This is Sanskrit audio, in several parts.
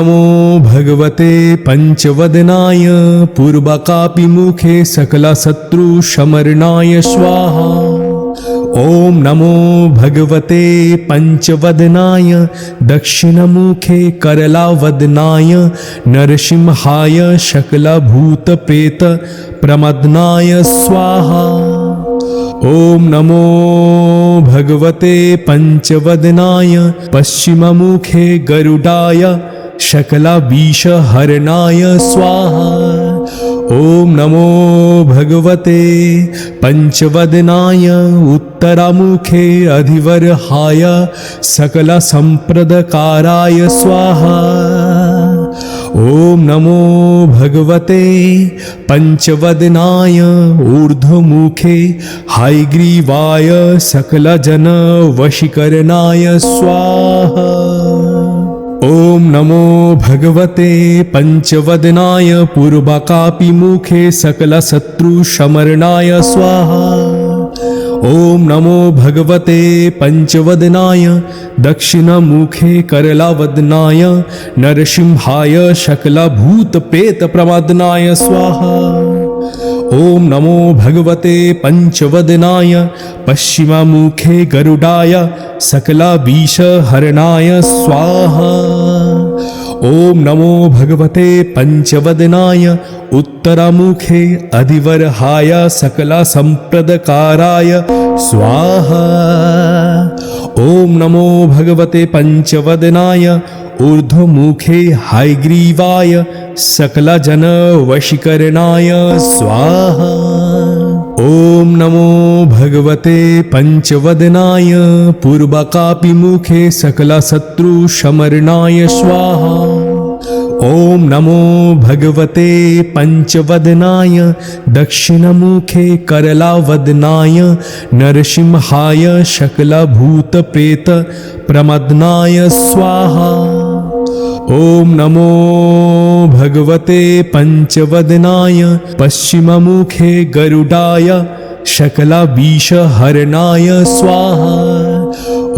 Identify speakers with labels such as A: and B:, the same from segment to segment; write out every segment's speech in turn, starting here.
A: नमो भगवते पंचवदनाय पूर्वकापिमुखे सकलशत्रुशमरणाय स्वाहा। ॐ नमो भगवते पंचवदनाय दक्षिणमुखे करलावदनाय नरसिंहाय सकलभूतप्रेत प्रमदनाय स्वाहा। ॐ नमो भगवते पंचवदनाय पश्चिममुखे गरुडाय सकलविषहरणाय स्वाहा। ॐ नमो भगवते पंचवदनाय उत्तरमुखे अधिवर्हाय सकलसम्प्रदकाराय स्वाहा। ॐ नमो भगवते पंचवदनाय ऊर्ध्वमुखे हयग्रीवाय सकलजनवशीकरणाय स्वाहा। ॐ नमो भगवते पंचवदनाय पूर्वकापिमुखे सकलशत्रुशमरणाय स्वाहा। ॐ नमो भगवते पंचवदनाय दक्षिणमुखे करलावदनाय नरसिंहाय सकलभूतप्रेतप्रमदनाय स्वाहा। ॐ नमो भगवते पंचवदनाय पश्चिममुखे गरुडाय सकलविषहरणाय स्वाहा। ॐ नमो भगवते पंचवदनाय उत्तरमुखे अधिवर्हाय सकलसम्प्रदकाराय स्वाहा। ॐ नमो भगवते पंचवदनाय ऊर्ध्वमुखे हयग्रीवाय सकलजनवशीकरणाय स्वाहा। ॐ नमो भगवते पंचवदनाय पूर्वकापिमुखे सकलशत्रुशमरणाय स्वाहा। ॐ नमो भगवते पंचवदनाय दक्षिणमुखे करलावदनाय नरसिंहाय सकलभूतप्रेत प्रमदनाय स्वाहा। ॐ नमो भगवते पंचवदनाय पश्चिममुखे गरुडाय सकलविषहरणाय स्वाहा।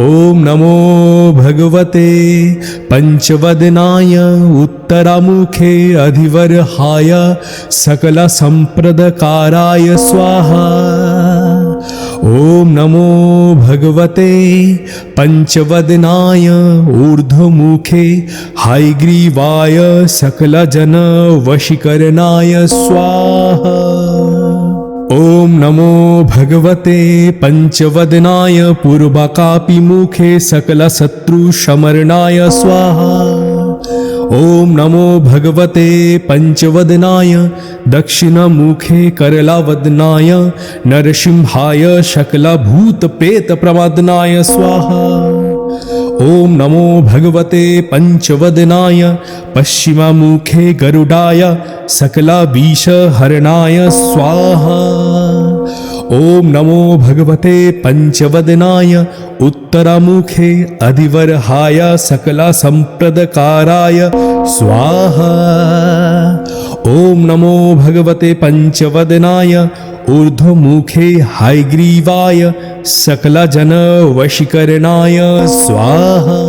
A: ॐ नमो भगवते पंचवदनाय उत्तरमुखे अधिवर्हाय सकलसम्प्रदकाराय स्वाहा। ॐ नमो भगवते पंचवदनाय ऊर्ध्वमुखे हयग्रीवाय सकलजनवशीकरणाय स्वाहा। ॐ नमो भगवते पंचवदनाय पूर्वकापिमुखे सकलशत्रुशमरणाय स्वाहा। ॐ नमो भगवते पंचवदनाय दक्षिणमुखे करलावदनाय नरसिंहाय सकलभूतप्रेतप्रमदनाय स्वाहा। ॐ नमो भगवते पंचवदनाय पश्चिममुखे गरुडाय सकलविषहरणाय स्वाहा। ॐ नमो भगवते पंचवदनाय उत्तरमुखे अधिवर्हाय सकलसम्प्रदकाराय स्वाहा। ॐ नमो भगवते पंचवदनाय ऊर्ध्वमुखे हयग्रीवाय सकलजनवशीकरणाय स्वाहा।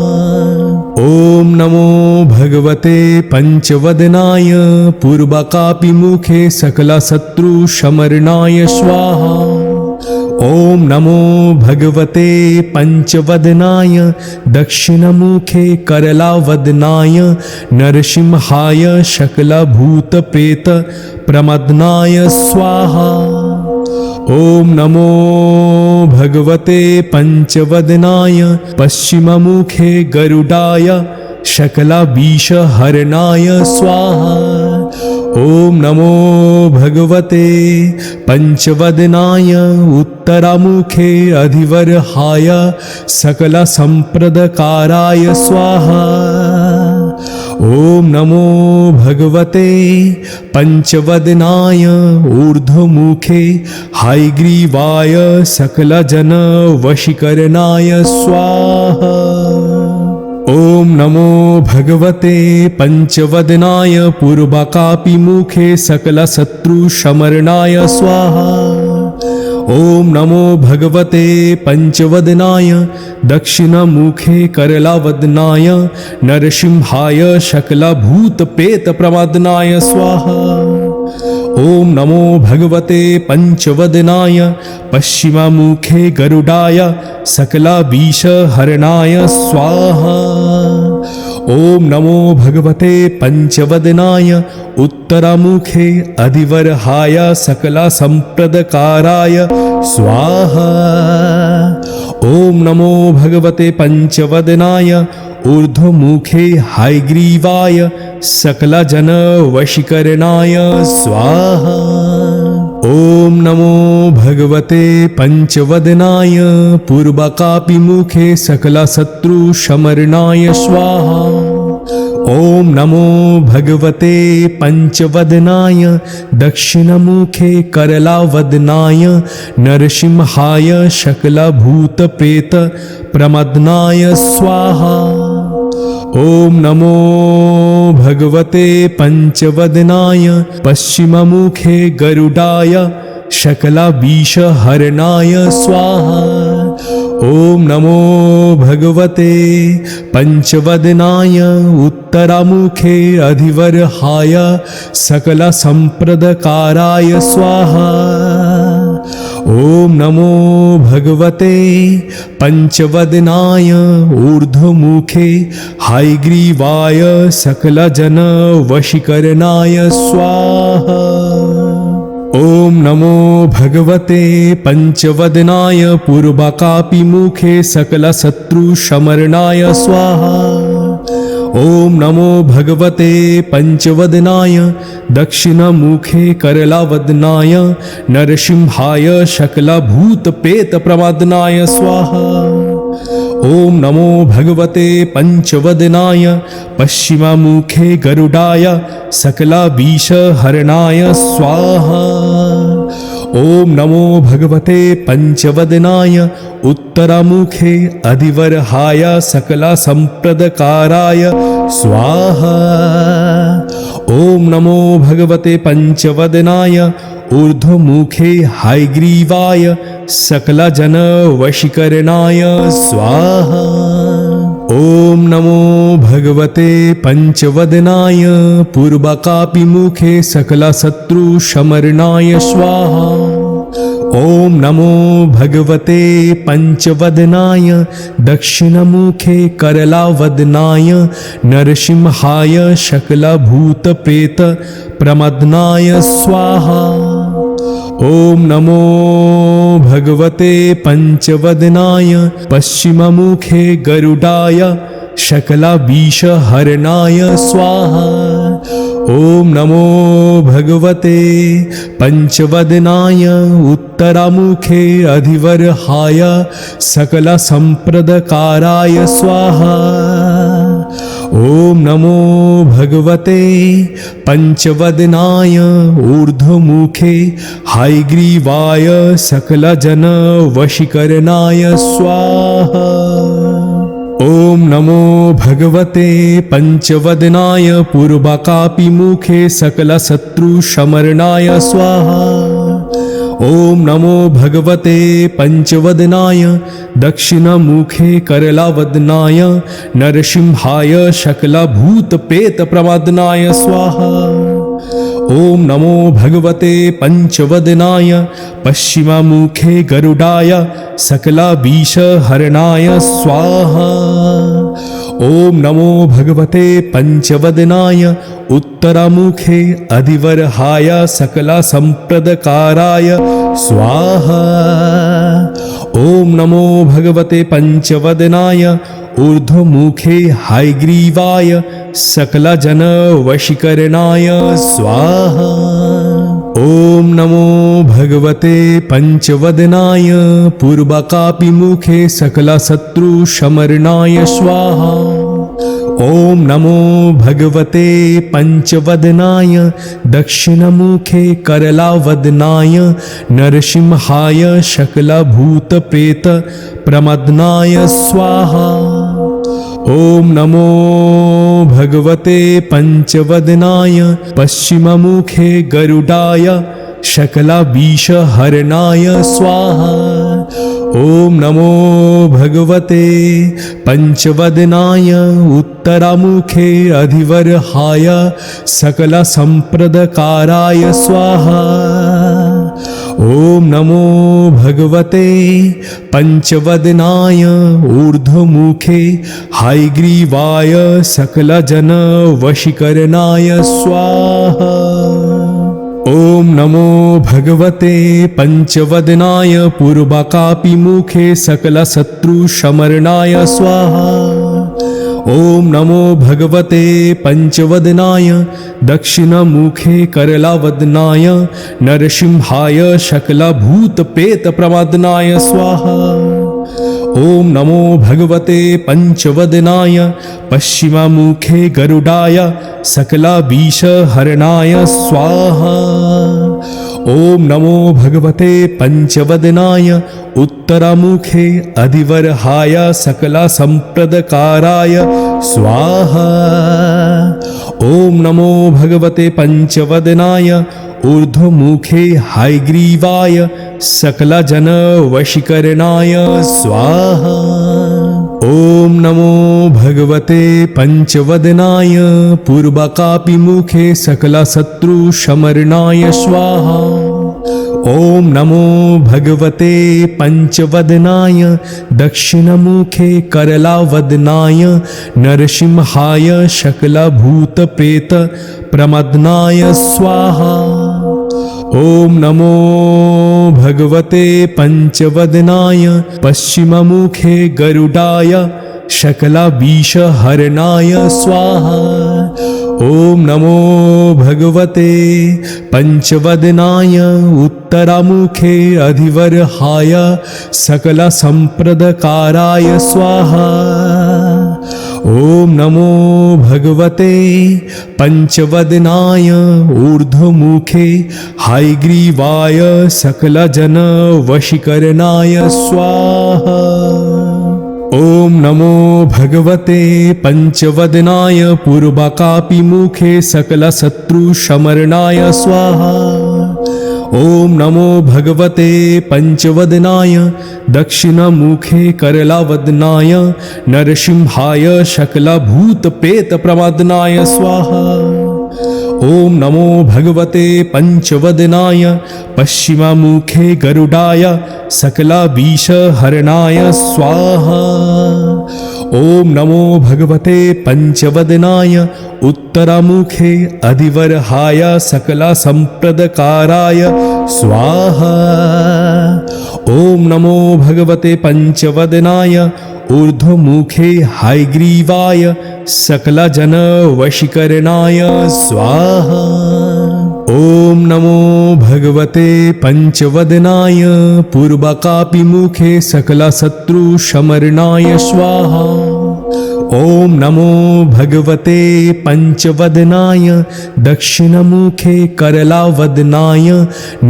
A: ॐ नमो भगवते पंचवदनाय पूर्वकापिमुखे सकलशत्रुशमरणाय स्वाहा। ॐ नमो भगवते पंचवदनाय दक्षिणमुखे करलावदनाय नरसिंहाय सकलभूतप्रेत प्रमदनाय स्वाहा। ॐ नमो भगवते पंचवदनाय पश्चिममुखे गरुडाय सकलविषहरणाय स्वाहा। ॐ नमो भगवते पंचवदनाय उत्तरमुखे अधिवर्हाय सकलसम्प्रदकाराय स्वाहा। ॐ नमो भगवते पंचवदनाय ऊर्ध्वमुखे हयग्रीवाय सकलजनवशीकरणाय स्वाहा। ॐ नमो भगवते पंचवदनाय पूर्वकापिमुखे सकलशत्रुशमरणाय स्वाहा। ॐ नमो भगवते पंचवदनाय दक्षिणमुखे करलावदनाय नरसिंहाय सकलभूतप्रेतप्रमदनाय स्वाहा। ॐ नमो भगवते पंचवदनाय पश्चिममुखे गरुडाय सकलविषहरणाय स्वाहा। ॐ नमो भगवते पंचवदनाय उत्तरमुखे अधिवरहाय सकलसम्प्रदकाराय स्वाहा। ॐ नमो भगवते पंचवदनाय ऊर्ध्वमुखे हायग्रीवाय सकलजनवशीकरणाय स्वाहा। ॐ नमो भगवते पंचवदनाय पूर्वकापिमुखे सकलशत्रुशमरणाय स्वाहा। ॐ नमो भगवते पंचवदनाय दक्षिणमुखे करलावदनाय नरसिंहाय सकलभूतप्रेतप्रमदनाय स्वाहा। ॐ नमो भगवते पंचवदनाय पश्चिममुखे गरुडाय सकलविषहरणाय स्वाहा। ॐ नमो भगवते पंचवदनाय उत्तरमुखे अधिवरहाय सकलसम्प्रदकाराय स्वाहा। ॐ नमो भगवते पंचवदनाय ऊर्ध्वमुखे हायग्रीवाय सकलजनवशीकरणाय स्वाहा। ॐ नमो भगवते पंचवदनाय पूर्वकापिमुखे सकलशत्रुशमरणाय स्वाहा। ॐ नमो भगवते पंचवदनाय दक्षिणमुखे करलावदनाय नरसिंहाय सकलभूतप्रेतप्रमदनाय स्वाहा। ॐ नमो भगवते पंचवदनाय पश्चिममुखे गरुडाय सकलविषहरणाय स्वाहा। ॐ नमो भगवते पंचवदनाय उत्तरमुखे अधिवरहाय सकलसम्प्रदकाराय स्वाहा। ॐ नमो भगवते पंचवदनाय ऊर्ध्वमुखे हायग्रीवाय सकलजनवशीकरणाय स्वाहा। ॐ नमो भगवते पंचवदनाय पूर्वकापिमुखे सकलशत्रुशमरणाय स्वाहा। ॐ नमो भगवते पंचवदनाय दक्षिणमुखे करलावदनाय नरसिंहाय सकलभूतप्रेतप्रमदनाय स्वाहा। ॐ नमो भगवते पंचवदनाय पश्चिममुखे गरुडाय सकलविषहरणाय स्वाहा। ॐ नमो भगवते पंचवदनाय उत्तरमुखे अधिवरहाय सकलसम्प्रदकाराय स्वाहा। ॐ नमो भगवते पंचवदनाय ऊर्ध्वमुखे हायग्रीवाय सकलजनवशीकरणाय स्वाहा। ॐ नमो भगवते पंचवदनाय पूर्वकापिमुखे सकलशत्रुशमरणाय स्वाहा। ॐ नमो भगवते पंचवदनाय दक्षिणमुखे करलावदनाय नरसिंहाय सकलभूतप्रेतप्रमदनाय स्वाहा। ॐ नमो भगवते पंचवदनाय पश्चिममुखे गरुडाय सकलविषहरणाय स्वाहा। ॐ नमो भगवते पंचवदनाय उत्तरमुखे अधिवरहाय सकलसम्प्रदकाराय स्वाहा। ॐ नमो भगवते पंचवदनाय ऊर्ध्वमुखे हायग्रीवाय सकलजनवशीकरणाय स्वाहा। ॐ नमो भगवते पंचवदनाय पूर्वकापिमुखे सकलशत्रुशमरणाय स्वाहा। ॐ नमो भगवते पंचवदनाय दक्षिणमुखे करलावदनाय नरसिंहाय सकलभूतप्रेतप्रमदनाय स्वाहा। ॐ नमो भगवते पंचवदनाय पश्चिममुखे गरुडाय शकलाविषहरणाय स्वाहा। ॐ नमो भगवते पंचवदनाय उत्तरामुखे अधिवर्हाय सकलसम्प्रदकाराय स्वाहा। ॐ नमो भगवते पंचवदनाय ऊर्ध्वमुखे हायग्रीवाय सकलजनवशीकरणाय स्वाहा। ॐ नमो भगवते पंचवदनाय पूर्वकापिमुखे सकलशत्रुशमरणाय स्वाहा। ॐ नमो भगवते पंचवदनाय दक्षिणमुखे करलावदनाय नरसिंहाय सकलभूतप्रेतप्रमादनाय स्वाहा। ॐ नमो भगवते पंचवदनाय पश्चिममुखे गरुडाय सकलविषहरणाय स्वाहा। ॐ नमो भगवते पंचवदनाय उत्तरमुखे अधिवर्हाय सकलसम्प्रदकाराय स्वाहा। ॐ नमो भगवते पंचवदनाय ऊर्ध्वमुखे हायग्रीवाय सकलजनवशीकरणाय स्वाहा। ॐ नमो भगवते पंचवदनाय पूर्वकापिमुखे सकलशत्रुशमरणाय स्वाहा। ॐ नमो भगवते पंचवदनाय दक्षिणमुखे करलावदनाय नरसिंहाय सकलभूतप्रेतप्रमदनाय स्वाहा। ॐ नमो भगवते पंचवदनाय पश्चिममुखे गरुडाय सकलविषहरणाय स्वाहा। ॐ नमो भगवते पंचवदनाय उत्तरामुखे अधिवर्हाय सकलसम्प्रदकाराय स्वाहा। ॐ नमो भगवते पंचवदनाय ऊर्ध्वमुखे हायग्रीवाय सकलजनवशीकरणाय स्वाहा। ॐ नमो भगवते पंचवदनाय पूर्वकापिमुखे सकलशत्रुशमरणाय स्वाहा। ॐ नमो भगवते पंचवदनाय दक्षिणमुखे करलावदनाय नरसिंहाय सकलभूतप्रेतप्रमदनाय स्वाहा। ॐ नमो भगवते पंचवदनाय पश्चिममुखे गरुडाय सकलविषहरणाय स्वाहा। ॐ नमो भगवते पंचवदनाय उत्तरमुखे अधिवर्हाय सकलसम्प्रदकाराय स्वाहा। ॐ नमो भगवते पंचवदनाय ऊर्ध्वमुखे हायग्रीवाय सकलजनवशीकरणाय स्वाहा। ॐ नमो भगवते पंचवदनाय पूर्वकापिमुखे सकलशत्रुशमरणाय स्वाहा। ॐ नमो भगवते पंचवदनाय दक्षिणमुखे करलावदनाय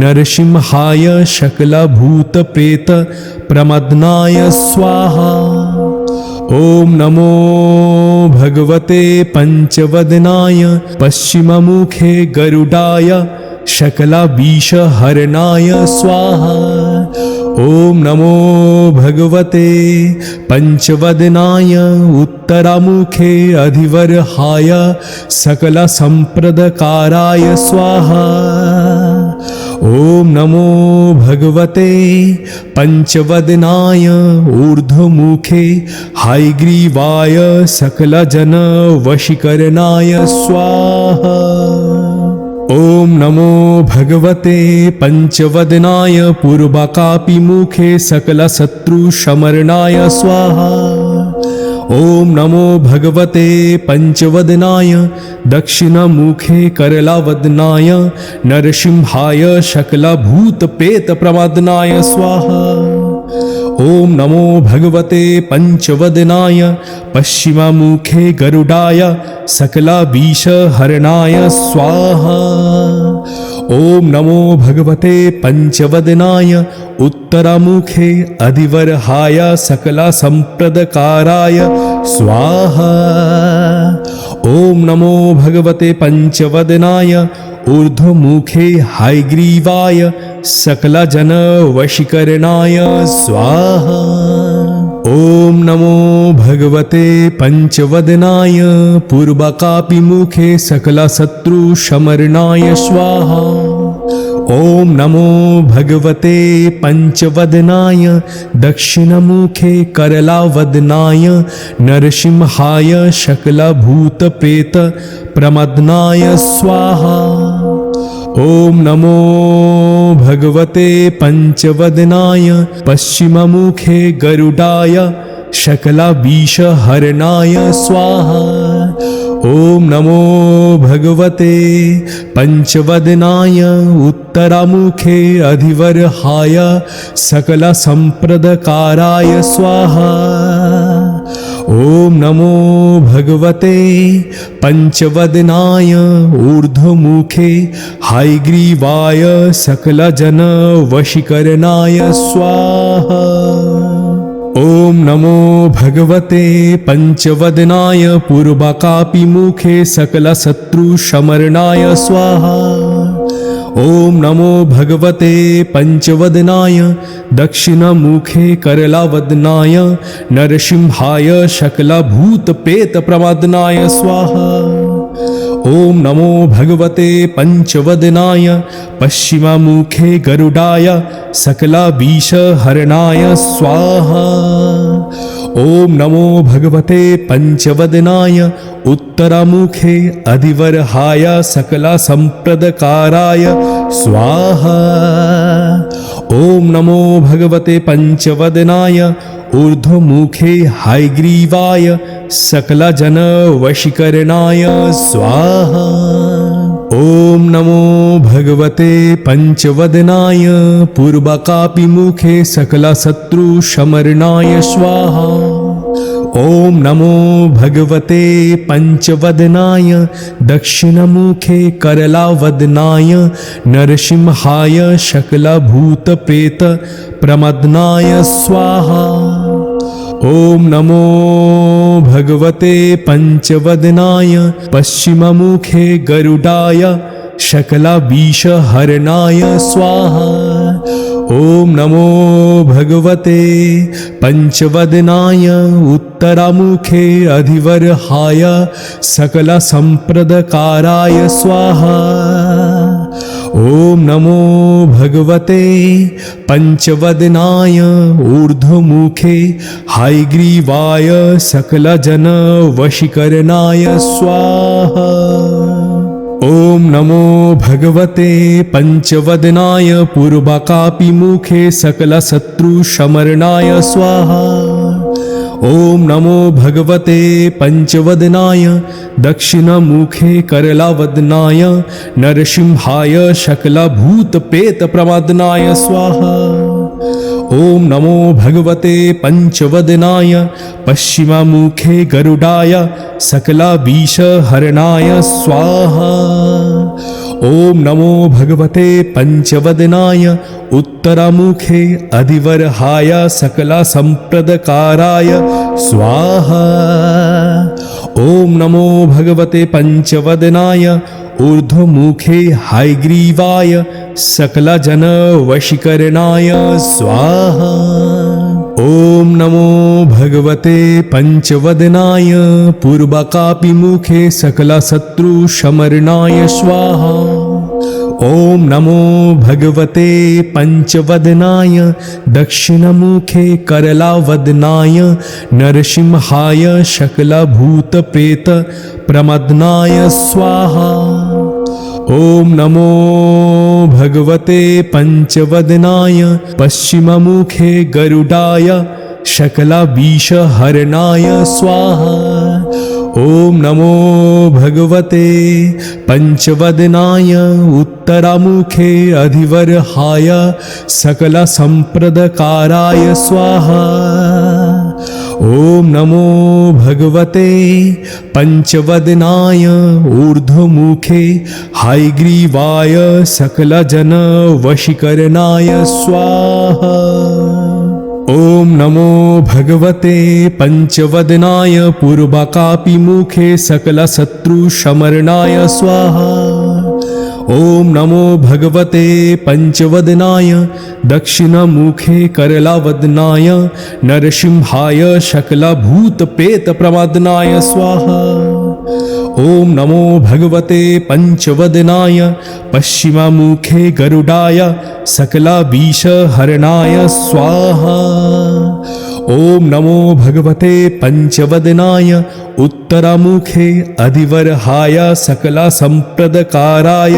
A: नरसिंहाय सकलभूतप्रेतप्रमदनाय स्वाहा। ॐ नमो भगवते पंचवदनाय पश्चिममुखे गरुडाय सकलविषहरणाय स्वाहा। ॐ नमो भगवते पंचवदनाय उत्तरामुखे अधिवर्हाय सकलसम्प्रदकाराय स्वाहा। ॐ नमो भगवते पंचवदनाय ऊर्ध्वमुखे हायग्रीवाय सकलजनवशीकरणाय स्वाहा। ॐ नमो भगवते पंचवदनाय पूर्वकापिमुखे सकलशत्रुशमरणाय स्वाहा। ॐ नमो भगवते पंचवदनाय दक्षिणमुखे करलावदनाय नरसिंहाय सकलभूतप्रेतप्रमदनाय स्वाहा। ॐ नमो भगवते पंचवदनाय पश्चिममुखे गरुडाय सकलविषहरणाय स्वाहा। ॐ नमो भगवते पंचवदनाय उत्तरमुखे अधिवर्हाय सकलसम्प्रदकाराय स्वाहा। ॐ नमो भगवते पंचवदनाय ऊर्ध्वमुखे हायग्रीवाय सकलजनवशीकरणाय स्वाहा। ॐ नमो भगवते पंचवदनाय पूर्वकापिमुखे सकलशत्रुशमरणाय स्वाहा। ॐ नमो भगवते पंचवदनाय दक्षिणमुखे करलावदनाय नरसिंहाय सकलभूतप्रेत प्रमदनाय स्वाहा। ॐ नमो भगवते पंचवदनाय पश्चिममुखे गरुडाय सकलविषहरणाय स्वाहा। ॐ नमो भगवते पंचवदनाय उत्तरमुखे अधिवर्हाय सकलसम्प्रदकाराय स्वाहा। ॐ नमो भगवते पंचवदनाय ऊर्ध्वमुखे हायग्रीवाय सकलजनवशीकरणाय स्वाहा। ॐ नमो भगवते पंचवदनाय पूर्वकापिमुखे सकलशत्रुशमरणाय स्वाहा। ॐ नमो भगवते पंचवदनाय दक्षिणमुखे करलावदनाय नरसिंहाय सकलभूतप्रेतप्रमदनाय स्वाहा। ॐ नमो भगवते पंचवदनाय पश्चिममुखे गरुडाय सकलविषहरणाय स्वाहा। ॐ नमो भगवते पंचवदनाय उत्तरमुखे अधिवर्हाय सकलसम्प्रदकाराय स्वाहा। ॐ नमो भगवते पंचवदनाय ऊर्ध्वमुखे हायग्रीवाय सकलजनवशीकरणाय स्वाहा। ॐ नमो भगवते पंचवदनाय पूर्वकापिमुखे सकलशत्रुशमरणाय स्वाहा। ॐ नमो भगवते पंचवदनाय दक्षिणमुखे करलावदनाय नरसिंहाय सकलभूतप्रेत प्रमदनाय स्वाहा। ॐ नमो भगवते पंचवदनाय पश्चिममुखे गरुडाय सकलविषहरणाय स्वाहा। ॐ नमो भगवते पंचवदनाय उत्तरमुखे अधिवर्हाय सकलसम्प्रदकाराय स्वाहा। ॐ नमो भगवते पंचवदनाय ऊर्ध्वमुखे हायग्रीवाय सकलजनवशीकरणाय स्वाहा। ॐ नमो भगवते पंचवदनाय पूर्वकापिमुखे सकलशत्रुशमरणाय स्वाहा। ॐ नमो भगवते पंचवदनाय दक्षिणमुखे करलावदनाय नरसिंहाय सकलभूतप्रेतप्रमदनाय स्वाहा। ॐ नमो भगवते पंचवदनाय पश्चिममुखे गरुडाय सकलविषहरणाय स्वाहा। ॐ नमो भगवते पंचवदनाय उत्तरमुखे अधिवर्हाय सकलसम्प्रदकाराय स्वाहा। ॐ नमो भगवते पंचवदनाय ऊर्ध्वमुखे हायग्रीवाय सकलजनवशीकरणाय स्वाहा। ॐ नमो भगवते पंचवदनाय पूर्वकापिमुखे सकलशत्रुशमरणाय स्वाहा। ॐ नमो भगवते पंचवदनाय दक्षिणमुखे करलावदनाय नरसिंहाय सकलभूतप्रेत प्रमदनाय स्वाहा। ॐ नमो भगवते पंचवदनाय पश्चिममुखे गरुडाय सकलविषहरणाय स्वाहा। ॐ नमो भगवते पंचवदनाय उत्तरमुखे अधिवर्हाय सकलसम्प्रदकाराय स्वाहा। ॐ नमो भगवते पंचवदनाय ऊर्ध्वमुखे हायग्रीवाय सकलजनवशीकरणाय स्वाहा। ॐ नमो भगवते पंचवदनाय पूर्वकापिमुखे सकलशत्रुशमरणाय स्वाहा। ॐ नमो भगवते पंचवदनाय दक्षिणमुखे करलावदनाय नरसिंहाय सकलभूतप्रेतप्रमदनाय स्वाहा। ॐ नमो भगवते पंचवदनाय पश्चिममुखे गरुडाय सकलविषहरणाय स्वाहा। ॐ नमो भगवते पंचवदनाय उत्तरमुखे अधिवरहाय सकलसम्प्रदकाराय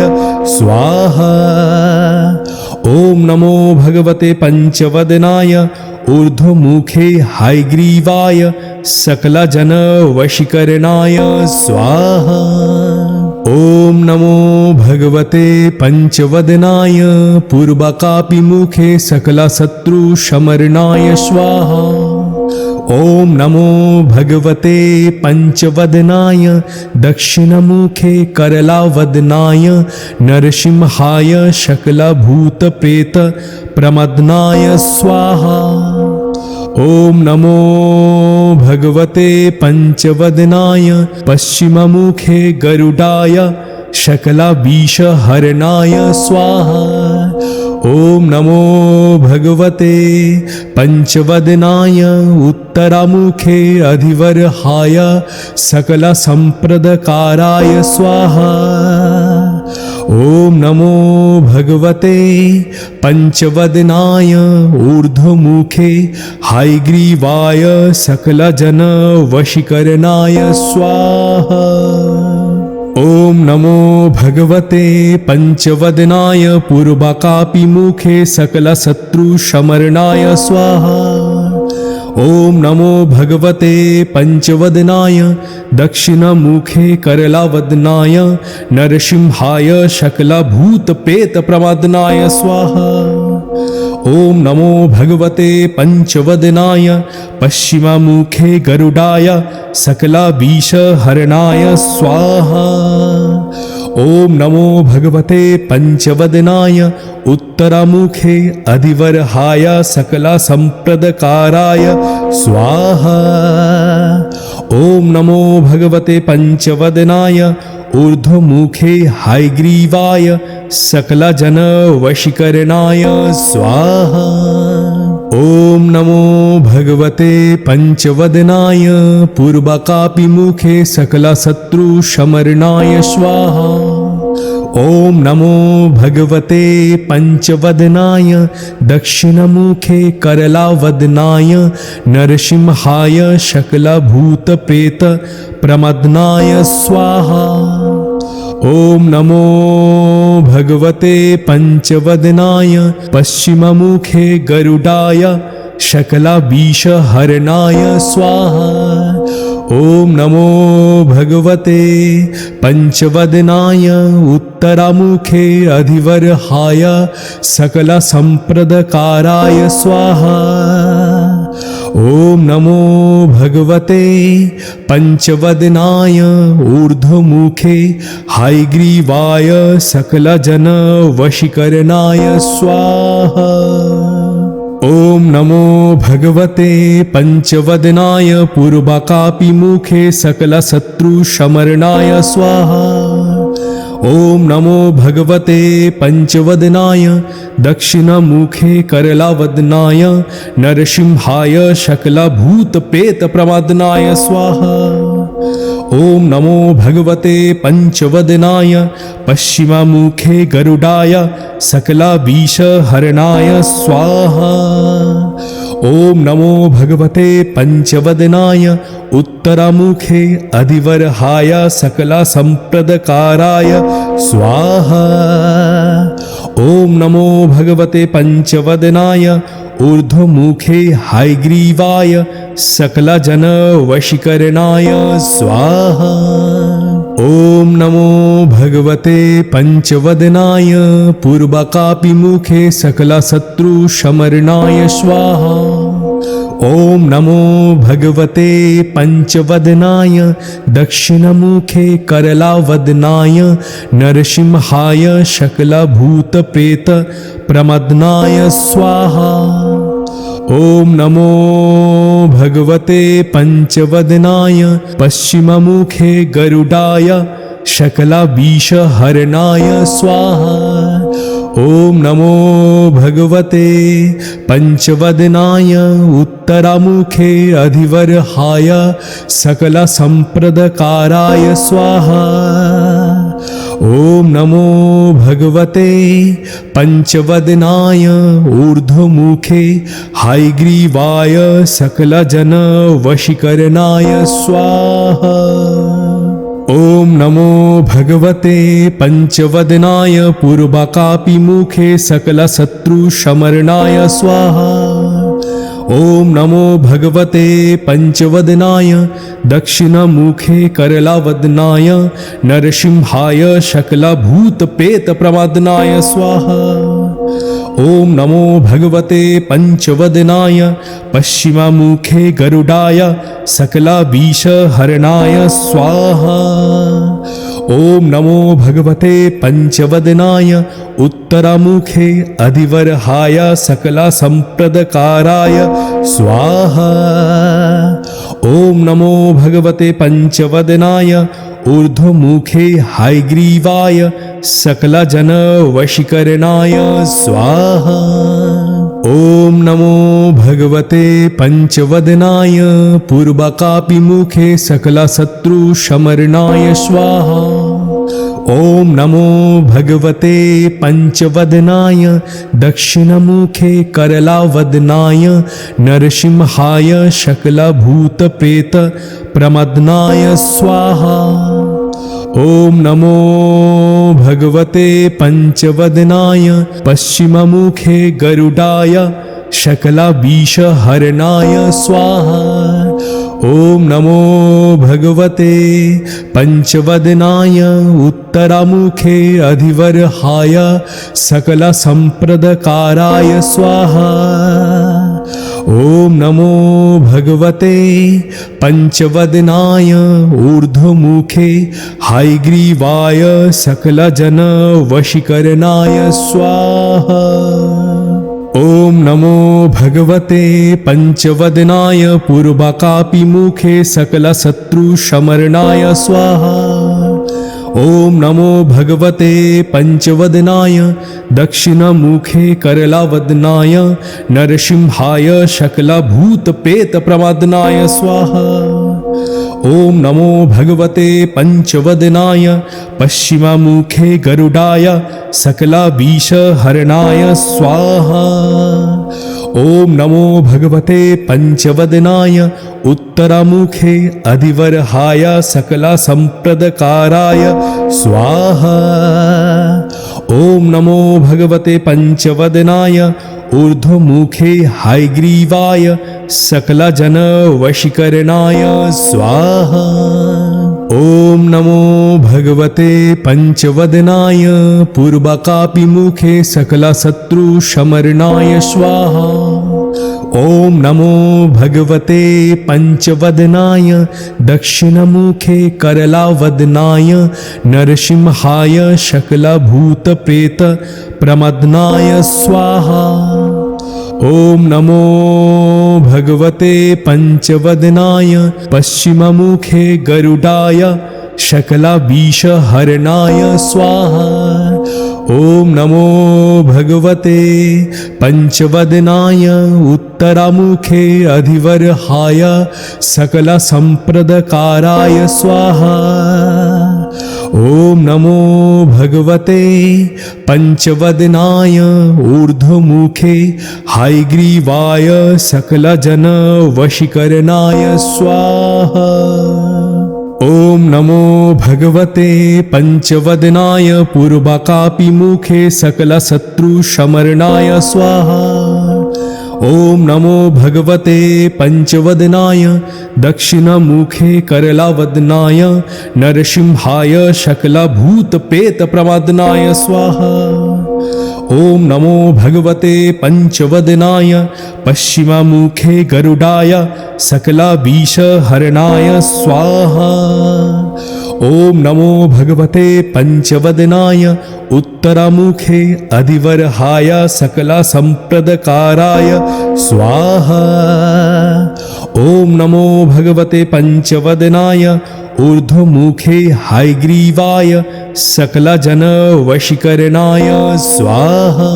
A: स्वाहा। ॐ नमो भगवते पंचवदनाय ऊर्ध्वमुखे हायग्रीवाय सकलजनवशीकरणाय स्वाहा। ॐ नमो भगवते पंचवदनाय पूर्वकापिमुखे सकलशत्रुशमरणाय स्वाहा। ॐ नमो भगवते पंचवदनाय दक्षिणमुखे करलावदनाय नरसिंहाय सकलभूतप्रेतप्रमदनाय स्वाहा। ॐ नमो भगवते पंचवदनाय पश्चिममुखे गरुडाय सकलविषहरणाय स्वाहा। ॐ नमो भगवते पंचवदनाय उत्तरमुखे अधिवरहाय सकलसम्प्रदकाराय स्वाहा। ॐ नमो भगवते पंचवदनाय ऊर्ध्वमुखे हायग्रीवाय सकलजनवशीकरणाय स्वाहा। ॐ नमो भगवते पंचवदनाय पूर्वकापिमुखे सकलशत्रुशमरणाय स्वाहा। ॐ नमो भगवते पंचवदनाय दक्षिणमुखे करलावदनाय नरसिंहाय सकलभूतप्रेतप्रमदनाय स्वाहा। ॐ नमो भगवते पंचवदनाय पश्चिममुखे गरुडाय सकलविषहरणाय स्वाहा। ॐ नमो भगवते पंचवदनाय उत्तरमुखे अधिवरहाय सकलसम्प्रदकाराय स्वाहा। ॐ नमो भगवते पंचवदनाय ऊर्ध्वमुखे हायग्रीवाय सकलजनवशीकरणाय स्वाहा। ॐ नमो भगवते पंचवदनाय पूर्वकापिमुखे सकलशत्रुशमरणाय स्वाहा। ॐ नमो भगवते पंचवदनाय दक्षिणमुखे करलावदनाय नरसिंहाय सकलभूतप्रेतप्रमदनाय स्वाहा। ॐ नमो भगवते पंचवदनाय पश्चिममुखे गरुडाय सकलविषहरणाय स्वाहा। ॐ नमो भगवते पंचवदनाय उत्तरमुखे अधिवरहाय सकलसम्प्रदकाराय स्वाहा। ॐ नमो भगवते पंचवदनाय ऊर्ध्वमुखे हायग्रीवाय सकलजनवशीकरणाय स्वाहा। ॐ नमो भगवते पंचवदनाय पूर्वकापिमुखे सकलशत्रुशमरणाय स्वाहा। ॐ नमो भगवते पंचवदनाय दक्षिणमुखे करलावदनाय नरसिंहाय सकलभूतप्रेतप्रमदनाय स्वाहा। ॐ नमो भगवते पंचवदनाय पश्चिममुखे गरुडाय सकलविषहरणाय स्वाहा। ॐ नमो भगवते पंचवदनाय उत्तरमुखे अधिवरहाय सकलसम्प्रदकाराय स्वाहा। ॐ नमो भगवते पंचवदनाय ऊर्ध्वमुखे हायग्रीवाय सकलजनवशीकरणाय स्वाहा। ॐ नमो भगवते पंचवदनाय पूर्वकापिमुखे सकलशत्रुशमरणाय स्वाहा। ॐ नमो भगवते पंचवदनाय दक्षिणमुखे करलावदनाय नरसिंहाय सकलभूतप्रेतप्रमदनाय स्वाहा। ॐ नमो भगवते पंचवदनाय पश्चिममुखे गरुडाय शकलाविषहरणाय स्वाहा। ॐ नमो भगवते पंचवदनाय उत्तरामुखे अधिवर्हाय सकलसम्प्रदकाराय स्वाहा। ॐ नमो भगवते पंचवदनाय ऊर्ध्वमुखे हायग्रीवाय सकलजनवशीकरणाय स्वाहा। ॐ नमो भगवते पंचवदनाय पूर्वकापिमुखे सकलशत्रुशमरणाय स्वाहा। ॐ नमो भगवते पंचवदनाय दक्षिणमुखे करलावदनाय नरसिंहाय सकलभूतप्रेतप्रमादनाय स्वाहा। ॐ नमो भगवते पंचवदनाय पश्चिममुखे गरुडाय सकलविषहरणाय स्वाहा। ॐ नमो भगवते पंचवदनाय उत्तरमुखे अधिवर्हाय सकलसम्प्रदकाराय स्वाहा। ॐ नमो भगवते पंचवदनाय ऊर्ध्वमुखे हायग्रीवाय सकलजनवशीकरणाय स्वाहा। ॐ नमो भगवते पंचवदनाय पूर्वकापिमुखे सकलशत्रुशमरणाय स्वाहा। ॐ नमो भगवते पंचवदनाय दक्षिणमुखे करलावदनाय नरसिंहाय सकलभूतप्रेतप्रमदनाय स्वाहा। ॐ नमो भगवते पंचवदनाय पश्चिममुखे गरुडाय सकलविषहरणाय स्वाहा। ॐ नमो भगवते पंचवदनाय उत्तरमुखे अधिवर्हाय सकलसम्प्रदकाराय स्वाहा। ॐ नमो भगवते पंचवदनाय ऊर्ध्वमुखे हायग्रीवाय सकलजनवशीकरणाय स्वाहा। ॐ नमो भगवते पंचवदनाय पूर्वकापिमुखे सकलशत्रुशमरणाय स्वाहा। ॐ नमो भगवते पंचवदनाय दक्षिणमुखे करलावदनाय नरसिंहाय सकलभूतप्रेतप्रमादनाय स्वाहा। ॐ नमो भगवते पंचवदनाय पश्चिममुखे गरुडाय सकलविषहरणाय स्वाहा। ॐ नमो भगवते पंचवदनाय उत्तरमुखे अधिवर्हाय सकलसम्प्रदकाराय स्वाहा। ॐ नमो भगवते पंचवदनाय ऊर्ध्वमुखे हायग्रीवाय सकलजनवशीकरणाय स्वाहा। ॐ नमो भगवते पंचवदनाय पूर्वकापिमुखे सकलशत्रुशमरणाय स्वाहा। ॐ नमो भगवते पंचवदनाय दक्षिणमुखे करलावदनाय नरसिंहाय सकलभूतप्रेतप्रमदनाय स्वाहा। ॐ नमो भगवते पंचवदनाय पश्चिममुखे गरुडाय सकलविषहरणाय स्वाहा। ॐ नमो भगवते पंचवदनाय उत्तरमुखे अधिवर्हाय सकलसम्प्रदकाराय स्वाहा। ॐ नमो भगवते पंचवदनाय ऊर्ध्वमुखे हायग्रीवाय सकलजनवशीकरणाय स्वाहा। ॐ नमो भगवते पंचवदनाय पूर्वकापिमुखे सकलशत्रुशमरणाय स्वाहा। ॐ नमो भगवते पंचवदनाय दक्षिणमुखे करलावदनाय नरसिंहाय सकलभूतप्रेतप्रमदनाय स्वाहा। ॐ नमो भगवते पंचवदनाय पश्चिममुखे गरुडाय सकलविषहरणाय स्वाहा। ॐ नमो भगवते पंचवदनाय उत्तरमुखे अधिवर्हाय सकलसम्प्रदकाराय स्वाहा। ॐ नमो भगवते पंचवदनाय ऊर्ध्वमुखे हायग्रीवाय सकलजनवशीकरणाय स्वाहा।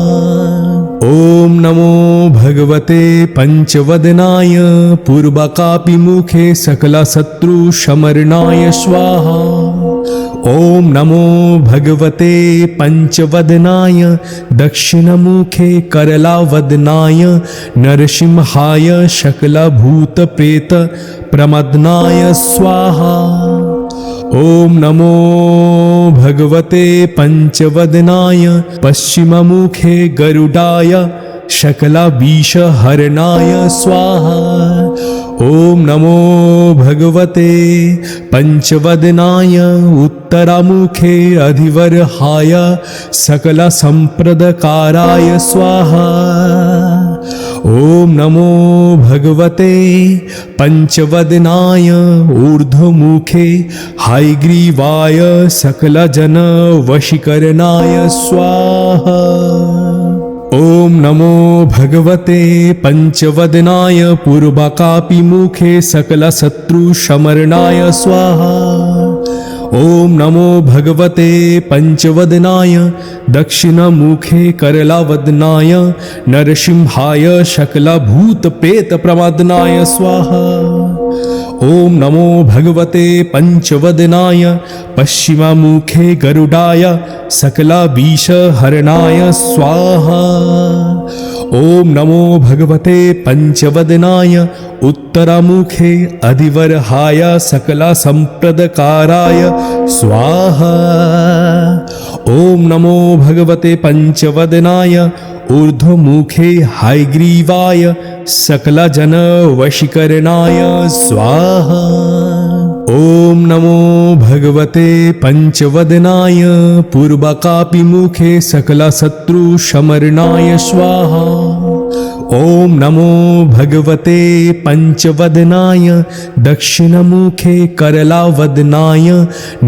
A: ॐ नमो भगवते पंचवदनाय पूर्वकापिमुखे सकलशत्रुशमरणाय स्वाहा। ॐ नमो भगवते पंचवदनाय दक्षिणमुखे करलावदनाय नरसिंहाय सकलभूतप्रेत प्रमदनाय स्वाहा। ॐ नमो भगवते पंचवदनाय पश्चिममुखे गरुडाय सकलविषहरणाय स्वाहा। ॐ नमो भगवते पंचवदनाय उत्तरमुखे अधिवर्हाय सकलसम्प्रदकाराय स्वाहा। ॐ नमो भगवते पंचवदनाय ऊर्ध्वमुखे हायग्रीवाय सकलजनवशीकरणाय स्वाहा। ॐ नमो भगवते पंचवदनाय पूर्वकापिमुखे सकलशत्रुशमरणाय स्वाहा। ॐ नमो भगवते पंचवदनाय दक्षिणमुखे करलावदनाय नरसिंहाय सकलभूतप्रेतप्रमदनाय स्वाहा। ॐ नमो भगवते पंचवदनाय पश्चिममुखे गरुडाय सकलविषहरणाय स्वाहा। ॐ नमो भगवते पंचवदनाय उत्तरमुखे अधिवर्हाय सकलसम्प्रदकाराय स्वाहा। ॐ नमो भगवते पंचवदनाय ऊर्ध्वमुखे हायग्रीवाय सकलजनवशीकरणाय स्वाहा। ॐ नमो भगवते पंचवदनाय पूर्वकापिमुखे सकलशत्रुशमरणाय स्वाहा। ॐ नमो भगवते पंचवदनाय दक्षिणमुखे करलावदनाय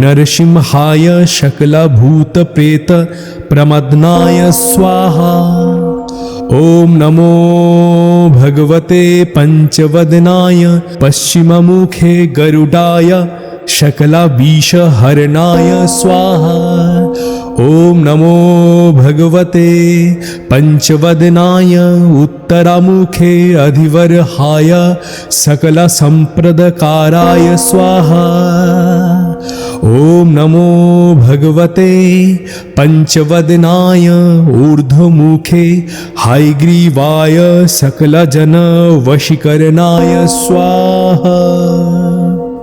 A: नरसिंहाय सकलभूतप्रेत प्रमदनाय स्वाहा। ॐ नमो भगवते पंचवदनाय पश्चिममुखे गरुडाय सकलविषहरणाय स्वाहा। ॐ नमो भगवते पंचवदनाय उत्तरमुखे अधिवर्हाय सकलसम्प्रदकाराय स्वाहा। ॐ नमो भगवते पंचवदनाय ऊर्ध्वमुखे हायग्रीवाय सकलजनवशीकरणाय स्वाहा।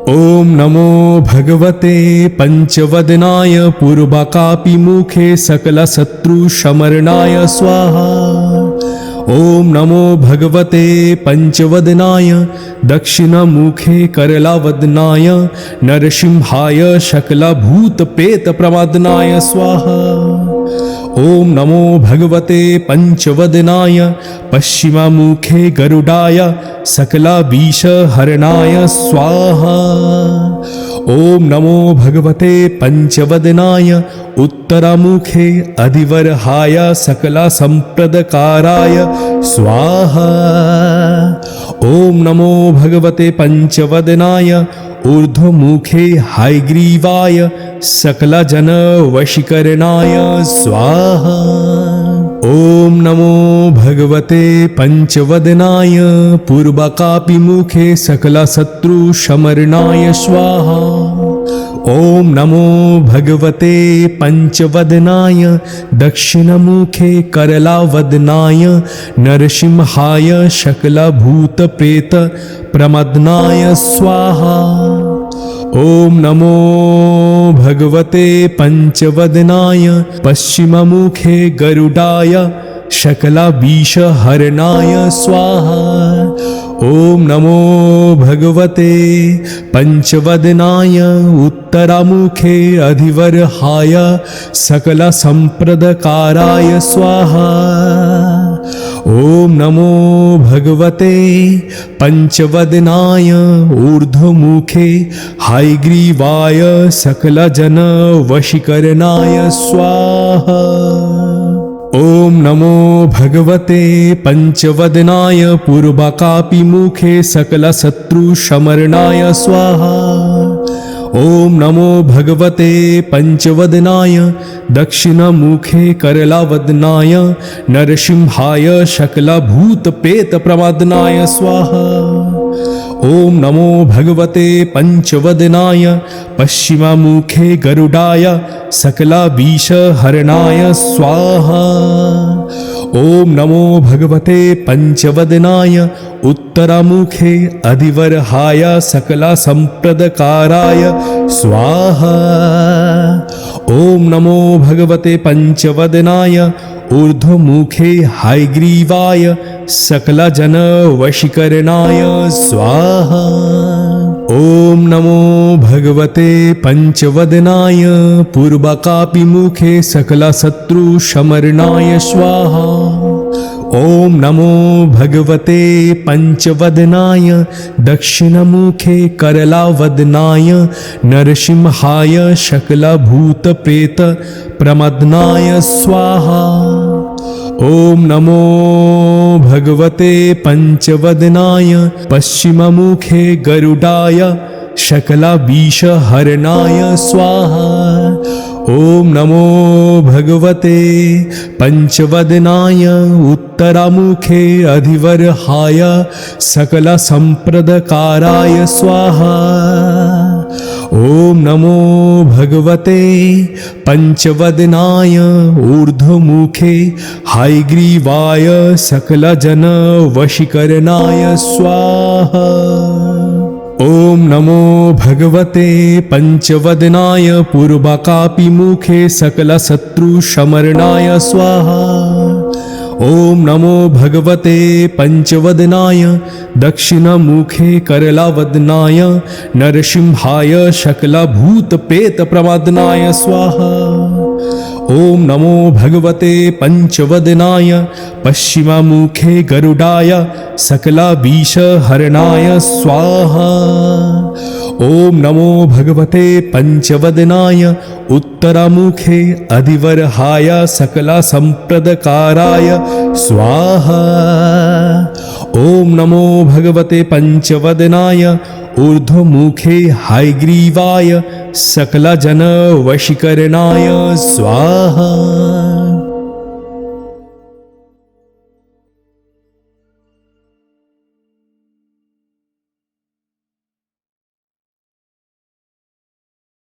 A: ॐ नमो भगवते पंचवदनाय पूर्वकापिमुखे सकलशत्रुशमरणाय स्वाहा। ॐ नमो भगवते पंचवदनाय दक्षिणमुखे करलावदनाय नरसिंहाय सकलभूतप्रेतप्रमदनाय स्वाहा। ॐ नमो भगवते पंचवदनाय पश्चिममुखे गरुडाय सकलविषहरणाय स्वाहा। ॐ नमो भगवते पंचवदनाय उत्तरमुखे अधिवर्हाय सकलसम्प्रदकाराय स्वाहा। ॐ नमो भगवते पंचवदनाय ऊर्ध्वमुखे हायग्रीवाय सकलजनवशीकरणाय स्वाहा। ॐ नमो भगवते पंचवदनाय पूर्वकापिमुखे सकलशत्रुशमरणाय स्वाहा। ॐ नमो भगवते पंचवदनाय दक्षिणमुखे करलावदनाय नरसिंहाय सकलभूतप्रेत प्रमदनाय स्वाहा। ॐ नमो भगवते पंचवदनाय पश्चिममुखे गरुडाय सकलविषहरणाय स्वाहा। ॐ नमो भगवते पंचवदनाय उत्तरमुखे अधिवर्हाय सकलसम्प्रदकाराय स्वाहा। ॐ नमो भगवते पंचवदनाय ऊर्ध्वमुखे हायग्रीवाय सकलजनवशीकरणाय स्वाहा। ॐ नमो भगवते पंचवदनाय पूर्वकापिमुखे सकलशत्रुशमरणाय स्वाहा। ॐ नमो भगवते पंचवदनाय दक्षिणमुखे करलावदनाय नरसिंहाय सकलभूतप्रेतप्रमादनाय स्वाहा। ॐ नमो भगवते पंचवदनाय पश्चिममुखे गरुडाय सकलविषहरणाय स्वाहा। ॐ नमो भगवते पंचवदनाय उत्तरमुखे अधिवरहाय सकलसम्प्रदकाराय स्वाहा। ॐ नमो भगवते पंचवदनाय ऊर्ध्वमुखे हयग्रीवाय सकलजनवशीकरणाय स्वाहा। ॐ नमो भगवते पंचवदनाय पूर्वकापिमुखे सकलशत्रुशमरणाय स्वाहा। ॐ नमो भगवते पंचवदनाय दक्षिणमुखे करलावदनाय नरसिंहाय सकलभूतप्रेतप्रमदनाय स्वाहा। ॐ नमो भगवते पंचवदनाय पश्चिममुखे गरुडाय सकलविषहरणाय स्वाहा। ॐ नमो भगवते पंचवदनाय उत्तरमुखे अधिवरहाय सकलसम्प्रदकाराय स्वाहा। ॐ नमो भगवते पंचवदनाय ऊर्ध्वमुखे हयग्रीवाय सकलजनवशीकरणाय स्वाहा। ॐ नमो भगवते पंचवदनाय पूर्वकापिमुखे सकलशत्रुशमरणाय स्वाहा। ॐ नमो भगवते पंचवदनाय दक्षिणमुखे करलावदनाय नरसिंहाय सकलभूतप्रेतप्रमादनाय स्वाहा। ॐ नमो भगवते पंचवदनाय पश्चिममुखे गरुडाय सकलविषहरणाय स्वाहा। ॐ नमो भगवते पंचवदनाय उत्तरमुखे अधिवरहाय सकलसम्प्रदकाराय स्वाहा। ॐ नमो भगवते पंचवदनाय ऊर्ध्वमुखे हयग्रीवाय सकलजनवशीकरणाय स्वाहा।